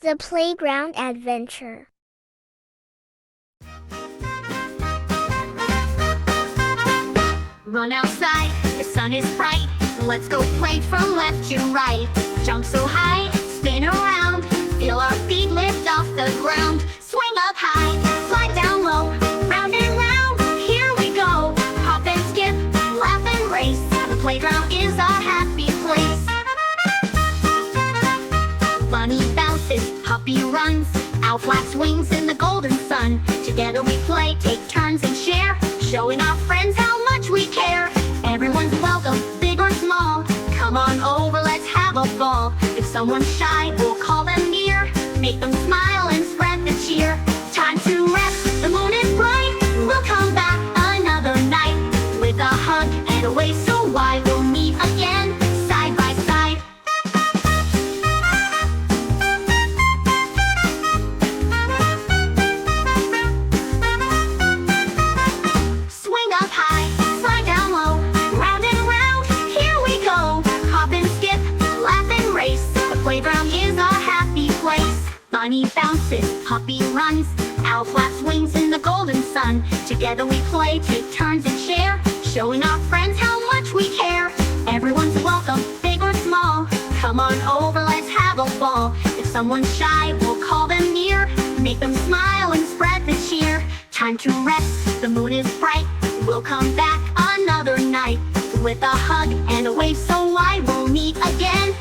The Playground Adventure. Run outside, the sun is bright. Let's go play from left to right. Jump so high, spin around. Feel our feet lift off the ground. Swing up high, fly down low. Round and round, here we go. Hop and skip, laugh and race. The playground is our happy place. Bunny bounces, Puppy runs. Owl flaps wings in the golden sun. Together we play, take turns and share, showing our friends how much we care. Everyone's welcome, big or small. Come on over, let's have a ball. If someone's shy, we'll call them near. Make them smile and spread the cheer. Time to rest, the moon is bright. We'll come back another night with a hug and a wave so wide. We'll meet again, side by side. Swing up high, slide down low. Round and round, here we go. Hop and skip, laugh and race. The playground is our happy place. Bunny bounces, Puppy runs. Owl flaps wings in the golden sun. Together we play, take turns and share, showing our friends how much we care. Everyone's welcome, big or small. Come on over, let's have a ball. If someone's shy, we'll call them near. Make them smile and spread the cheer. Time to rest, the moon is bright. We'll come back another night with a hug and a wave so wide. We'll meet again,